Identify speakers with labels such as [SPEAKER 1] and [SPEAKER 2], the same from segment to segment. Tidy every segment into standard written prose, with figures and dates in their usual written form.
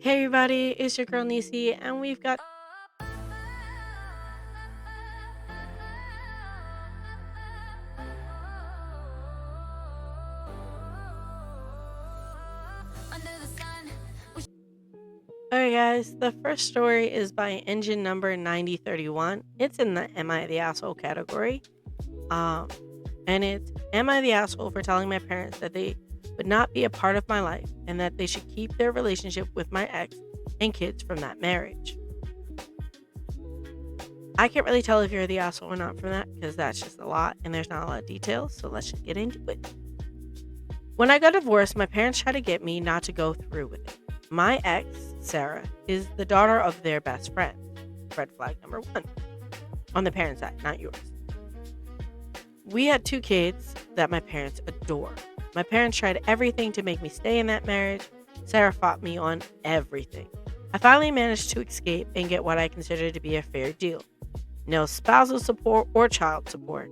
[SPEAKER 1] Hey everybody, it's your girl Nisi, and we've got. Alright, guys, the first story is by engine number 9031. It's in the Am I the Asshole category. Um, and it's Am I the Asshole for telling my parents that they would not be a part of my life and that they should keep their relationship with my ex and kids from that marriage? I can't really tell if you're the asshole or not from that because that's just a lot and there's not a lot of details, so let's just get into it. When I got divorced, my parents tried to get me not to go through with it. My ex, Sarah, is the daughter of their best friend. Red flag number one. On the parents' side, not yours. We had two kids that my parents adore. My parents tried everything to make me stay in that marriage. Sarah fought me on everything. I finally managed to escape and get what I considered to be a fair deal. No spousal support or child support.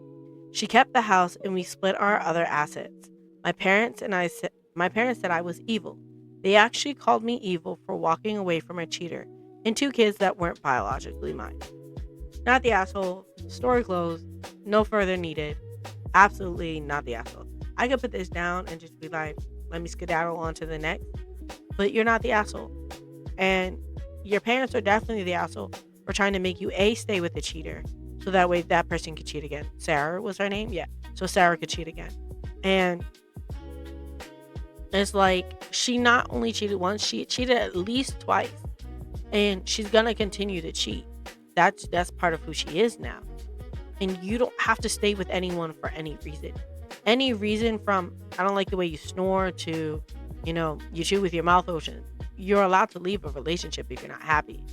[SPEAKER 1] She kept the house and we split our other assets. My parents said I was evil. They actually called me evil for walking away from a cheater and two kids that weren't biologically mine. Not the asshole. Story closed. No further needed. Absolutely not the asshole. I could put this down and just be like, let me skedaddle on to the next. But you're not the asshole. And your parents are definitely the asshole for trying to make you stay with the cheater. So that way that person could cheat again. Sarah was her name? Yeah. So Sarah could cheat again. And it's like she not only cheated once, she cheated at least twice. And she's gonna continue to cheat. That's part of who she is now. And you don't have to stay with anyone for any reason. Any reason from I don't like the way you snore to, you chew with your mouth open. You're allowed to leave a relationship if you're not happy.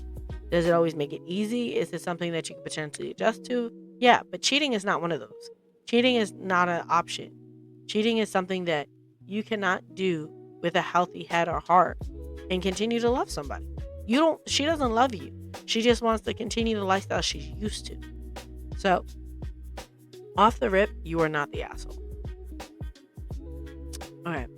[SPEAKER 1] Does it always make it easy? Is it something that you can potentially adjust to? Yeah, but cheating is not one of those. Cheating is not an option. Cheating is something that you cannot do with a healthy head or heart and continue to love somebody. She doesn't love you. She just wants to continue the lifestyle she's used to. So, off the rip, you are not the asshole. All right.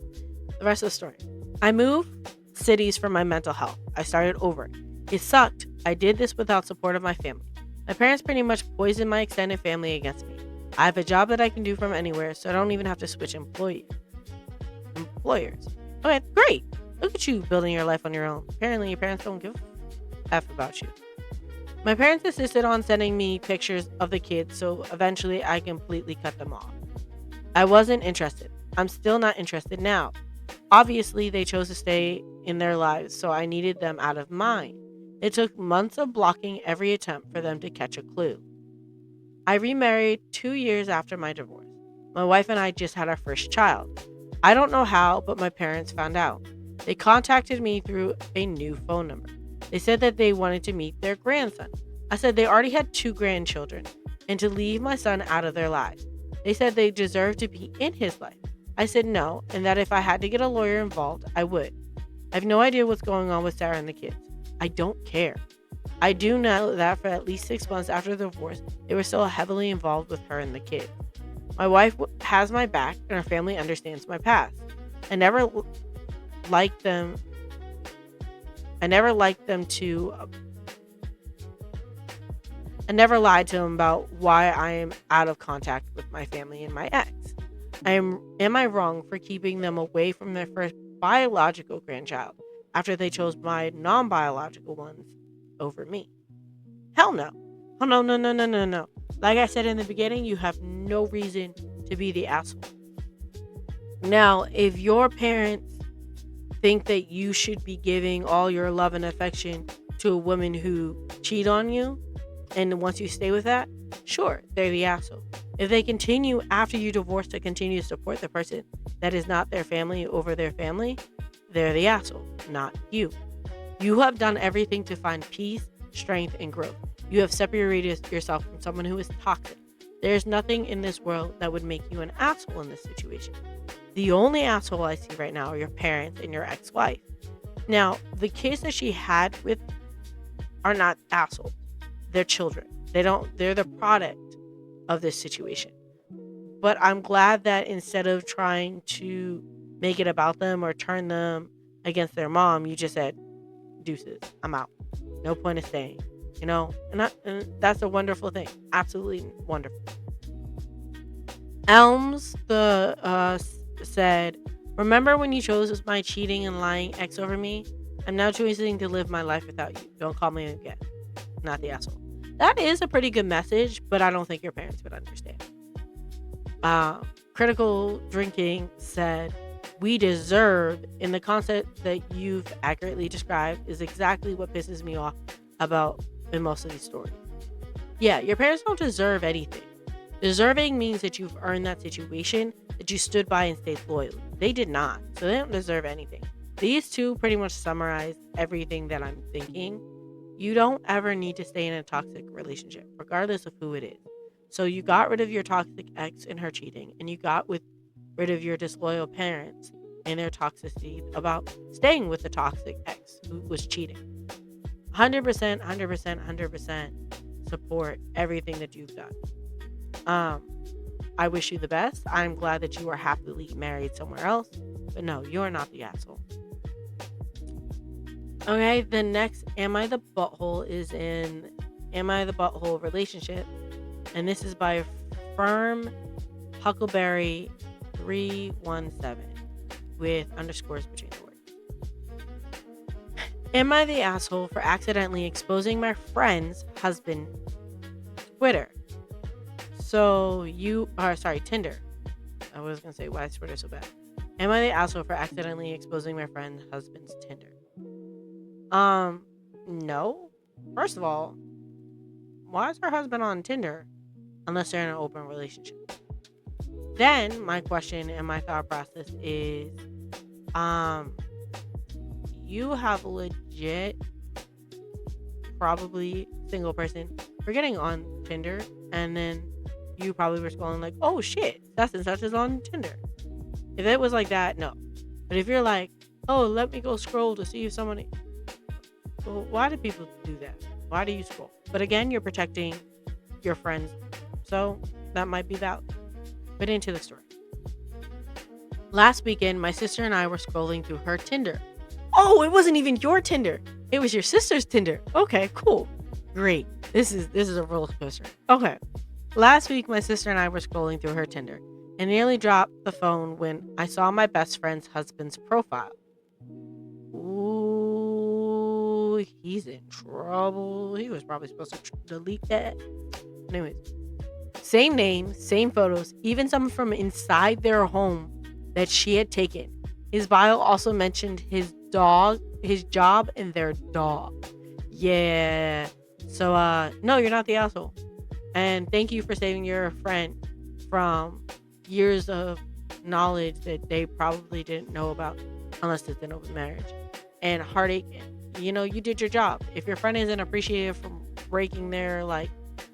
[SPEAKER 1] The rest of the story. I moved cities for my mental health. I started over. It sucked. I did this without support of my family. My parents pretty much poisoned my extended family against me. I have a job that I can do from anywhere, so I don't even have to switch employers. Okay, great. Look at you building your life on your own. Apparently, your parents don't give a F about you. My parents insisted on sending me pictures of the kids, so eventually I completely cut them off. I wasn't interested. I'm still not interested now. Obviously, they chose to stay in their lives, so I needed them out of mine. It took months of blocking every attempt for them to catch a clue. I remarried 2 years after my divorce. My wife and I just had our first child. I don't know how, but my parents found out. They contacted me through a new phone number. They said that they wanted to meet their grandson. I said they already had 2 grandchildren and to leave my son out of their lives. They said they deserved to be in his life. I said no, and that if I had to get a lawyer involved, I would. I have no idea what's going on with Sarah and the kids. I don't care. I do know that for at least 6 months after the divorce, they were still heavily involved with her and the kids. My wife has my back, and her family understands my past. I never liked them. I never liked them to. I never lied to them about why I am out of contact with my family and my ex. Am I wrong for keeping them away from their first biological grandchild after they chose my non-biological ones over me? Hell no. Oh no, no, no, no, no, no. Like I said in the beginning, you have no reason to be the asshole. Now, if your parents think that you should be giving all your love and affection to a woman who cheat on you, and once you stay with that, sure, they're the asshole. If they continue after you divorce to continue to support the person that is not their family over their family, they're the asshole, not you. You have done everything to find peace, strength, and growth. You have separated yourself from someone who is toxic. There's nothing in this world that would make you an asshole in this situation. The only asshole I see right now are your parents and your ex-wife. Now, the kids that she had with are not assholes. They're children. They're the product of this situation. But I'm glad that instead of trying to make it about them or turn them against their mom, you just said, deuces. I'm out. No point of staying. And that's a wonderful thing. Absolutely wonderful. Elms said, "Remember when you chose my cheating and lying ex over me? I'm now choosing to live my life without you. Don't call me again. Not the asshole." That is a pretty good message, but I don't think your parents would understand. Critical Drinking said, "We deserve," in the concept that you've accurately described, is exactly what pisses me off about in most of these stories. Yeah, your parents don't deserve anything. Deserving means that you've earned that situation, that you stood by and stayed loyal. They did not, so they don't deserve anything. These two pretty much summarize everything that I'm thinking. You don't ever need to stay in a toxic relationship, regardless of who it is. So you got rid of your toxic ex and her cheating, and you got rid of your disloyal parents and their toxicity about staying with the toxic ex who was cheating. 100%, 100%, 100% support everything that you've done. I wish you the best. I'm glad that you are happily married somewhere else, but no, you're not the asshole. Okay, the next Am I the Butthole is in Am I the Butthole Relationship, and this is by Firm Huckleberry 317 with underscores between the words. Am I the asshole for accidentally exposing my friend's husband? Twitter. So Tinder. I was gonna say, why is Twitter so bad? Am I the asshole for accidentally exposing my friend's husband's Tinder? No. First of all, why is her husband on Tinder unless they're in an open relationship? Then my question and my thought process is, you have legit, probably single person for getting on Tinder, and then you probably were scrolling like, oh shit, such and such is on Tinder. If it was like that, no. But if you're like, oh, let me go scroll to see if somebody... Well, why do people do that? Why do you scroll? But again, you're protecting your friends, so that might be valid. But into the story. Last weekend, my sister and I were scrolling through her Tinder. Oh, it wasn't even your Tinder. It was your sister's Tinder. Okay, cool. Great. This is a roller coaster. Okay. Last week, my sister and I were scrolling through her Tinder and nearly dropped the phone when I saw my best friend's husband's profile. Ooh, he's in trouble. He was probably supposed to delete that. Anyways, same name, same photos, even some from inside their home that she had taken. His bio also mentioned his dog, his job, and their dog. Yeah. So, no, you're not the asshole. And thank you for saving your friend from years of knowledge that they probably didn't know about unless it's an open marriage. And heartache, you did your job. If your friend isn't appreciated for breaking their,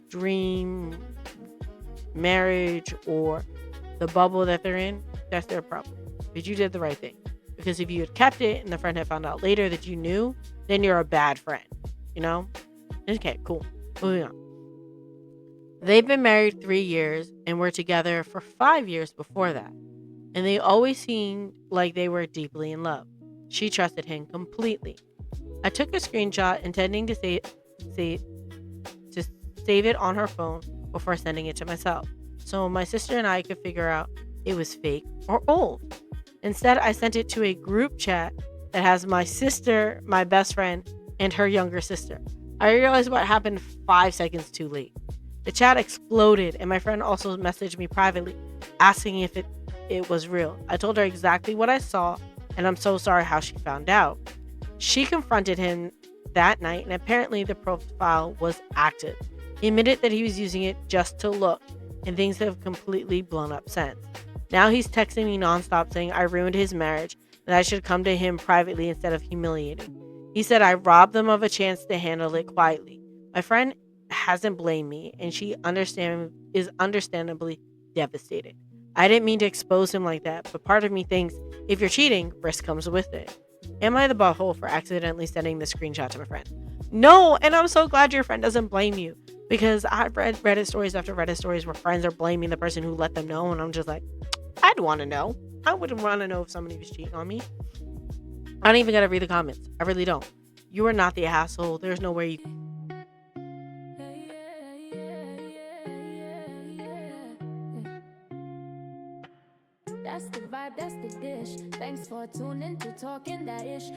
[SPEAKER 1] dream marriage or the bubble that they're in, that's their problem. But you did the right thing. Because if you had kept it and the friend had found out later that you knew, then you're a bad friend. Okay, cool. Moving on. They've been married 3 years and were together for 5 years before that. And they always seemed like they were deeply in love. She trusted him completely. I took a screenshot intending to save it on her phone before sending it to myself, so my sister and I could figure out it was fake or old. Instead, I sent it to a group chat that has my sister, my best friend, and her younger sister. I realized what happened 5 seconds too late. The chat exploded, and my friend also messaged me privately, asking if it was real. I told her exactly what I saw, and I'm so sorry how she found out. She confronted him that night, and apparently the profile was active. He admitted that he was using it just to look, and things have completely blown up since. Now he's texting me nonstop saying I ruined his marriage, and I should come to him privately instead of humiliating. He said I robbed them of a chance to handle it quietly. My friend hasn't blamed me, and she is understandably devastated. I didn't mean to expose him like that, but part of me thinks if you're cheating, risk comes with it. Am I the butthole for accidentally sending the screenshot to my friend? No, and I'm so glad your friend doesn't blame you, because I've read Reddit stories after Reddit stories where friends are blaming the person who let them know, and I'm just like, I'd want to know. I wouldn't want to know if somebody was cheating on me. I don't even gotta read the comments. I really don't. You are not the asshole. There's no way you.
[SPEAKER 2] That's the vibe, that's the dish. Thanks for tuning to Talking That Ish.